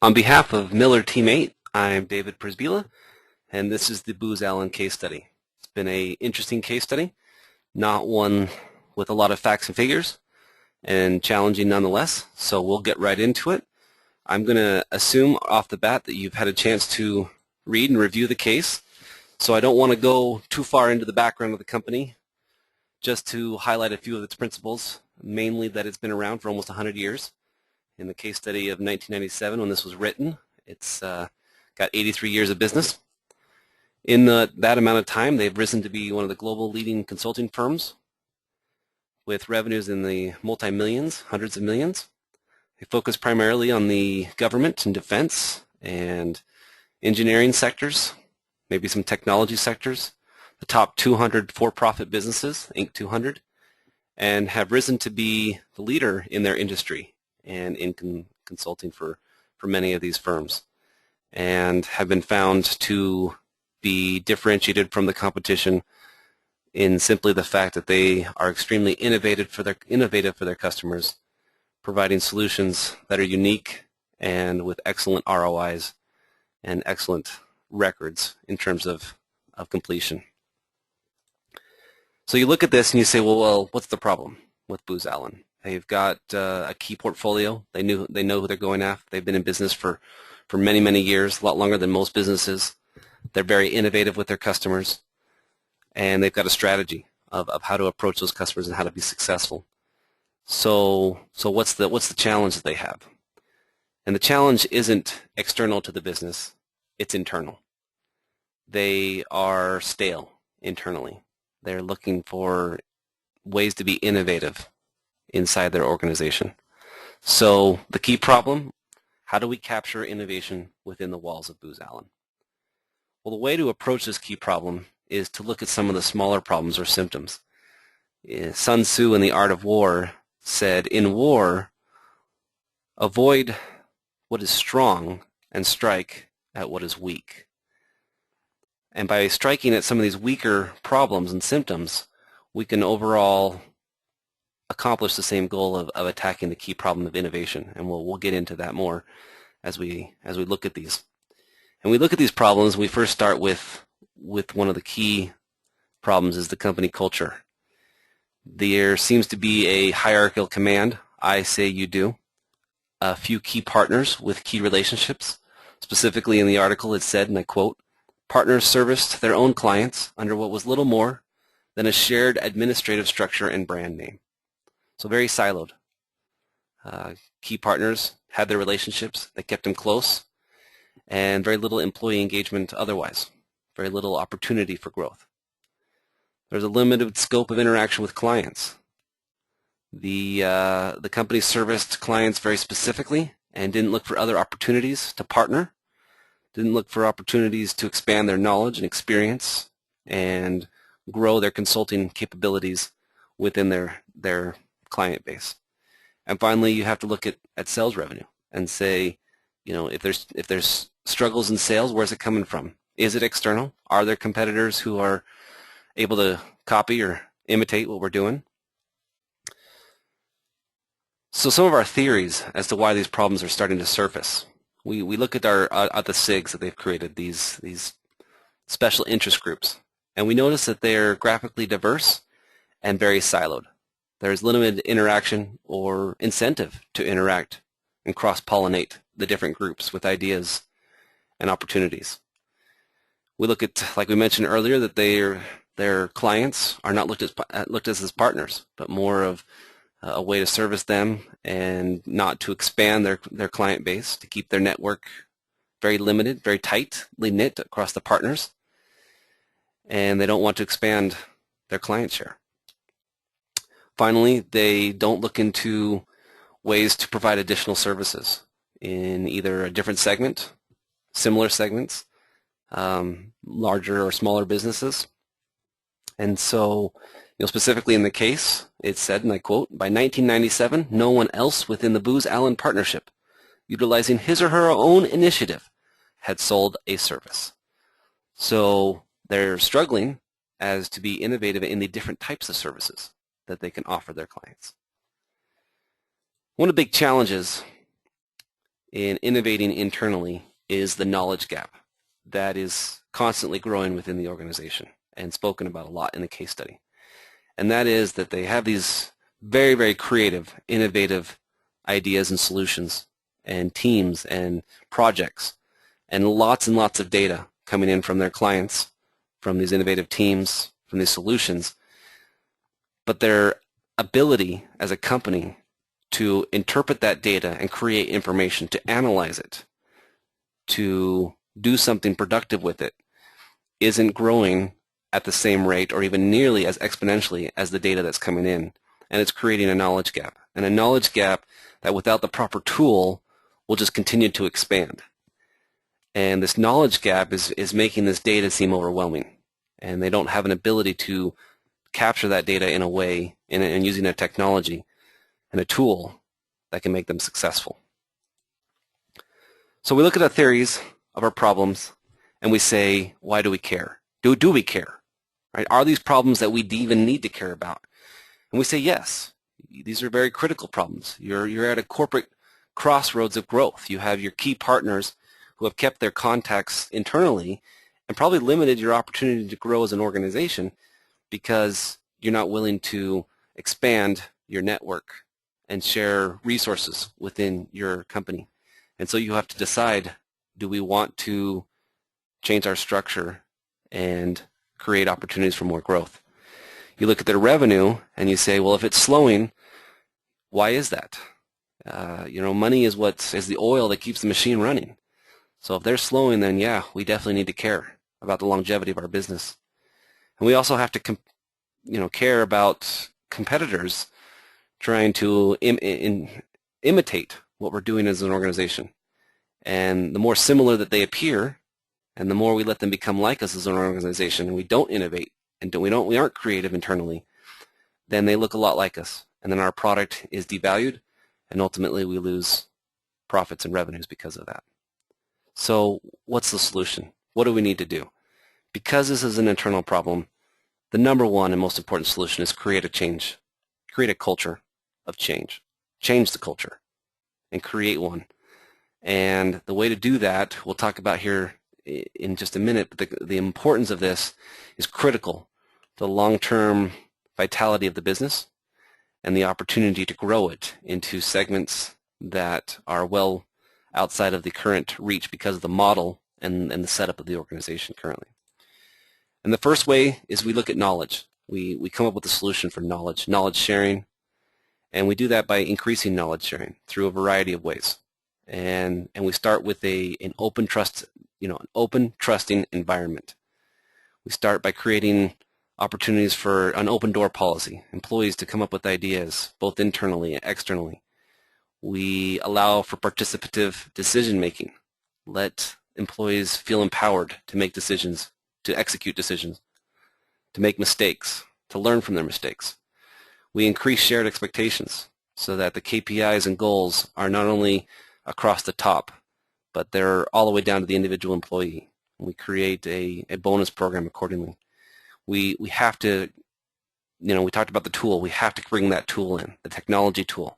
On behalf of Miller Team 8, I'm David Prisbila, and this is the Booz-Allen case study. It's been an interesting case study, not one with a lot of facts and figures, and challenging nonetheless, so we'll get right into it. I'm going to assume off the bat that you've had a chance to read and review the case, so I don't want to go too far into the background of the company, just to highlight a few of its principles, mainly that it's been around for almost 100 years. In the case study of 1997, when this was written, it's got 83 years of business. In that amount of time, they've risen to be one of the global leading consulting firms with revenues in the multi-millions, hundreds of millions. They focus primarily on the government and defense and engineering sectors, maybe some technology sectors, the top 200 for-profit businesses, Inc. 200, and have risen to be the leader in their industry and in consulting for many of these firms, and have been found to be differentiated from the competition in simply the fact that they are extremely innovative for their customers, providing solutions that are unique and with excellent ROIs and excellent records in terms of completion. So you look at this and you say, well, what's the problem with Booz-Allen? They've got a key portfolio. They know who they're going after. They've been in business for many, many years, a lot longer than most businesses. They're very innovative with their customers, and they've got a strategy of how to approach those customers and how to be successful. So what's the challenge that they have? And the challenge isn't external to the business. It's internal. They are stale internally. They're looking for ways to be innovative inside their organization. So the key problem, how do we capture innovation within the walls of Booz-Allen? Well, the way to approach this key problem is to look at some of the smaller problems or symptoms. Sun Tzu in The Art of War said, in war, avoid what is strong and strike at what is weak. And by striking at some of these weaker problems and symptoms, we can overall accomplish the same goal of attacking the key problem of innovation, and we'll get into that more as we look at these. And we look at these problems. We first start with one of the key problems is the company culture. There seems to be a hierarchical command. I say, you do. A few key partners with key relationships. Specifically in the article, it said, and I quote, "Partners serviced their own clients under what was little more than a shared administrative structure and brand name." So very siloed. Key partners had their relationships, they kept them close, and very little employee engagement otherwise, very little opportunity for growth. There's a limited scope of interaction with clients. The company serviced clients very specifically and didn't look for other opportunities to partner, didn't look for opportunities to expand their knowledge and experience and grow their consulting capabilities within their client base. And finally, you have to look at sales revenue and say, if there's struggles in sales, where's it coming from? Is it external? Are there competitors who are able to copy or imitate what we're doing? So some of our theories as to why these problems are starting to surface. We look at the SIGs that they've created, these special interest groups, and we notice that they're graphically diverse and very siloed. There's limited interaction or incentive to interact and cross-pollinate the different groups with ideas and opportunities. We look at, like we mentioned earlier, that their clients are not looked at as partners, but more of a way to service them and not to expand their client base, to keep their network very limited, very tightly knit across the partners, and they don't want to expand their client share. Finally, they don't look into ways to provide additional services in either a different segment, similar segments, larger or smaller businesses. And so, specifically in the case, it said, and I quote, "By 1997, no one else within the Booz-Allen partnership, utilizing his or her own initiative, had sold a service." So they're struggling as to be innovative in the different types of services that they can offer their clients. One of the big challenges in innovating internally is the knowledge gap that is constantly growing within the organization and spoken about a lot in the case study. And that is that they have these very, very creative, innovative ideas and solutions and teams and projects and lots of data coming in from their clients, from these innovative teams, from these solutions. But their ability as a company to interpret that data and create information, to analyze it, to do something productive with it, isn't growing at the same rate or even nearly as exponentially as the data that's coming in. And it's creating a knowledge gap. And a knowledge gap that without the proper tool will just continue to expand. And this knowledge gap is making this data seem overwhelming. And they don't have an ability to capture that data in a way and using a technology and a tool that can make them successful. So we look at the theories of our problems and we say, why do we care? Do we care? Right? Are these problems that we even need to care about? And we say yes. These are very critical problems. You're at a corporate crossroads of growth. You have your key partners who have kept their contacts internally and probably limited your opportunity to grow as an organization because you're not willing to expand your network and share resources within your company. And so you have to decide, do we want to change our structure and create opportunities for more growth? You look at their revenue and you say, well, if it's slowing, why is that? Money is the oil that keeps the machine running. So if they're slowing, then yeah, we definitely need to care about the longevity of our business. And we also have to care about competitors trying to imitate what we're doing as an organization. And the more similar that they appear, and the more we let them become like us as an organization, and we don't innovate, and we aren't creative internally, then they look a lot like us. And then our product is devalued, and ultimately we lose profits and revenues because of that. So what's the solution? What do we need to do? Because this is an internal problem, the number one and most important solution is create a change. Create a culture of change. Change the culture and create one. And the way to do that, we'll talk about here in just a minute, but the importance of this is critical to the long-term vitality of the business and the opportunity to grow it into segments that are well outside of the current reach because of the model and the setup of the organization currently. And the first way is we look at knowledge. We come up with a solution for knowledge sharing, and we do that by increasing knowledge sharing through a variety of ways. And we start with an open trusting environment. We start by creating opportunities for an open door policy, employees to come up with ideas both internally and externally. We allow for participative decision making. Let employees feel empowered to make decisions, to execute decisions, to make mistakes, to learn from their mistakes. We increase shared expectations so that the KPIs and goals are not only across the top, but they're all the way down to the individual employee. We create a bonus program accordingly. We have to, we talked about the tool. We have to bring that tool in, the technology tool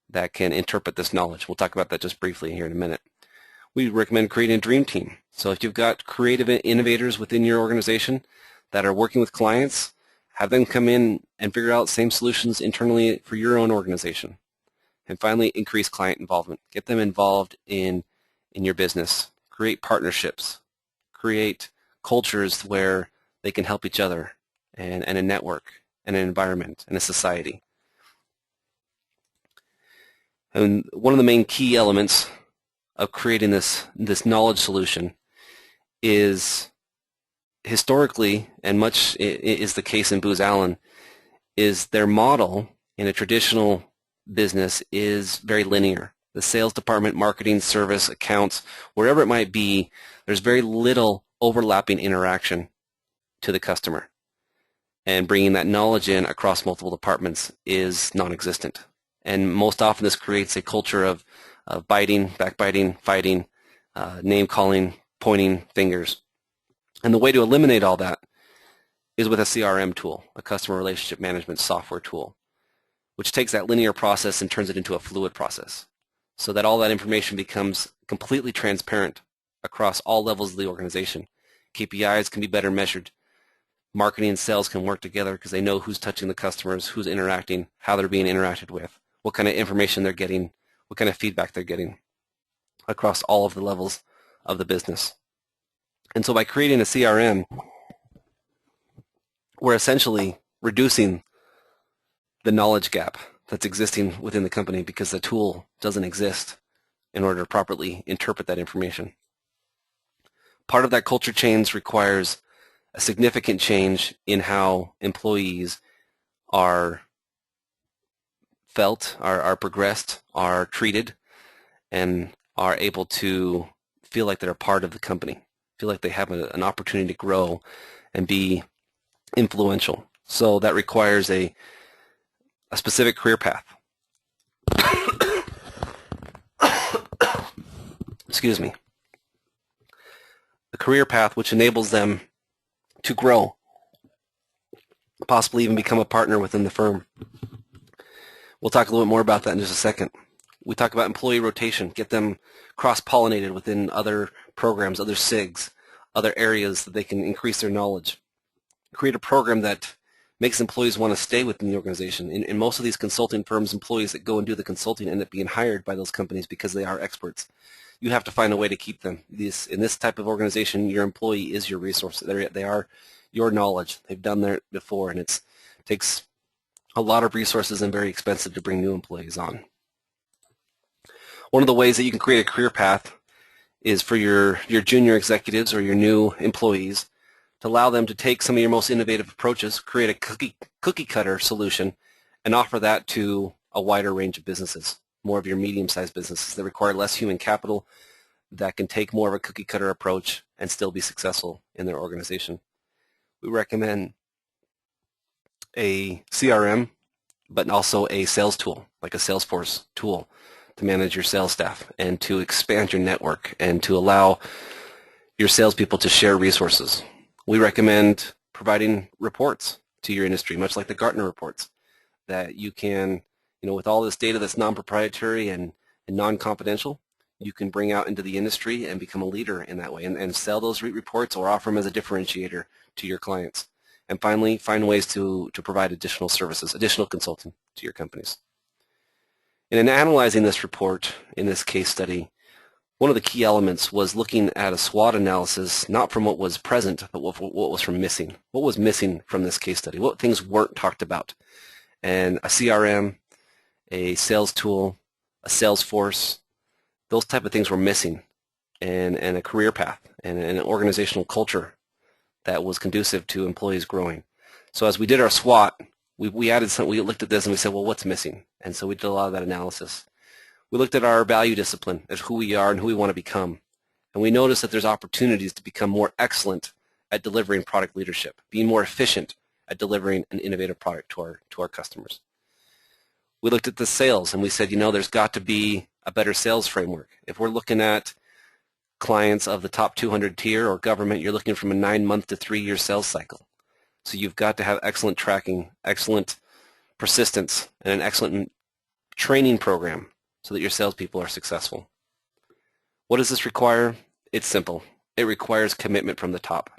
that can interpret this knowledge. We'll talk about that just briefly here in a minute. We recommend creating a dream team. So if you've got creative innovators within your organization that are working with clients, have them come in and figure out same solutions internally for your own organization. And finally, increase client involvement. Get them involved in your business. Create partnerships. Create cultures where they can help each other and a network and an environment and a society. And one of the main key elements of creating this knowledge solution is historically, and much is the case in Booz-Allen, is their model in a traditional business is very linear. The sales department, marketing, service, accounts, wherever it might be, there's very little overlapping interaction to the customer. And bringing that knowledge in across multiple departments is non-existent. And most often this creates a culture of biting, backbiting, fighting, name-calling, pointing fingers. And the way to eliminate all that is with a CRM tool, a customer relationship management software tool, which takes that linear process and turns it into a fluid process. so that all that information becomes completely transparent across all levels of the organization. KPIs can be better measured. Marketing and sales can work together because they know who's touching the customers, who's interacting, how they're being interacted with, what kind of information they're getting, what kind of feedback they're getting across all of the levels of the business. And so by creating a CRM, we're essentially reducing the knowledge gap that's existing within the company because the tool doesn't exist in order to properly interpret that information. Part of that culture change requires a significant change in how employees are felt, are progressed, are treated, and are able to feel like they're a part of the company, feel like they have an opportunity to grow and be influential. So that requires a specific career path. Excuse me. A career path which enables them to grow, possibly even become a partner within the firm. We'll talk a little bit more about that in just a second. We talk about employee rotation, get them cross-pollinated within other programs, other SIGs, other areas that they can increase their knowledge. Create a program that makes employees want to stay within the organization. In most of these consulting firms, employees that go and do the consulting end up being hired by those companies because they are experts. You have to find a way to keep them. In this type of organization, your employee is your resource. They are your knowledge. They've done that before, and it takes a lot of resources and very expensive to bring new employees on. One of the ways that you can create a career path is for your junior executives or your new employees to allow them to take some of your most innovative approaches, create a cookie cutter solution, and offer that to a wider range of businesses, more of your medium-sized businesses that require less human capital, that can take more of a cookie cutter approach and still be successful in their organization. We recommend a CRM, but also a sales tool, like a Salesforce tool, to manage your sales staff and to expand your network and to allow your salespeople to share resources. We recommend providing reports to your industry, much like the Gartner reports, that you can, with all this data that's non-proprietary and non-confidential, you can bring out into the industry and become a leader in that way and sell those reports or offer them as a differentiator to your clients. And finally, find ways to provide additional services, additional consulting to your companies. And in analyzing this report in this case study, one of the key elements was looking at a SWOT analysis, not from what was present, but what was from missing. What was missing from this case study? What things weren't talked about? And a CRM, a sales tool, a Salesforce, those type of things were missing, and a career path and an organizational culture that was conducive to employees growing. So as we did our SWOT, we added some. We looked at this and we said, well, what's missing? And so we did a lot of that analysis. We looked at our value discipline as who we are and who we want to become. And we noticed that there's opportunities to become more excellent at delivering product leadership, being more efficient at delivering an innovative product to our customers. We looked at the sales and we said, there's got to be a better sales framework. If we're looking at clients of the top 200 tier or government, you're looking from a 9-month to 3-year sales cycle. So you've got to have excellent tracking, excellent persistence, and an excellent training program so that your salespeople are successful. What does this require? It's simple. It requires commitment from the top.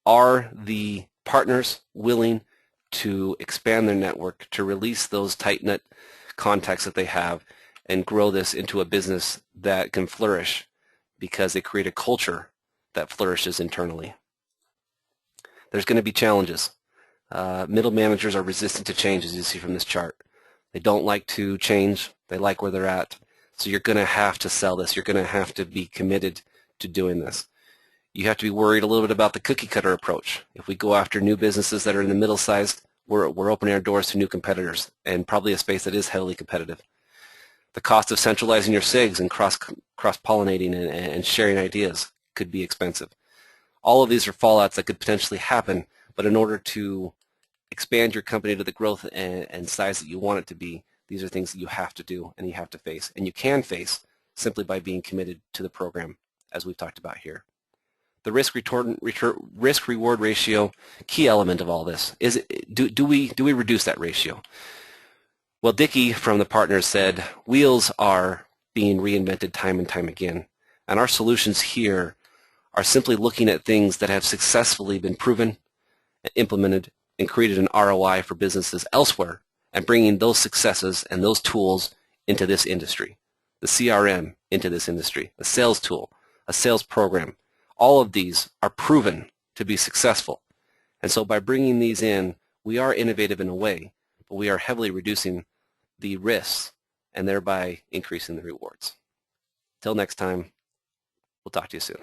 Are the partners willing to expand their network, to release those tight-knit contacts that they have, and grow this into a business that can flourish because they create a culture that flourishes internally? There's going to be challenges. Middle managers are resistant to change, as you see from this chart. They don't like to change. They like where they're at. So you're going to have to sell this. You're going to have to be committed to doing this. You have to be worried a little bit about the cookie cutter approach. If we go after new businesses that are in the middle sized, we're opening our doors to new competitors and probably a space that is heavily competitive. The cost of centralizing your SIGs and cross-pollinating and sharing ideas could be expensive. All of these are fallouts that could potentially happen, but in order to expand your company to the growth and size that you want it to be, these are things that you have to do and you have to face. And you can face simply by being committed to the program, as we've talked about here. The risk-reward ratio, key element of all this, is do we reduce that ratio? Well, Dickey from the partners said, wheels are being reinvented time and time again. And our solutions here are simply looking at things that have successfully been proven, implemented, and created an ROI for businesses elsewhere, and bringing those successes and those tools into this industry. The CRM into this industry, a sales tool, a sales program. All of these are proven to be successful. And so by bringing these in, we are innovative in a way, but we are heavily reducing the risks and thereby increasing the rewards. Till next time, we'll talk to you soon.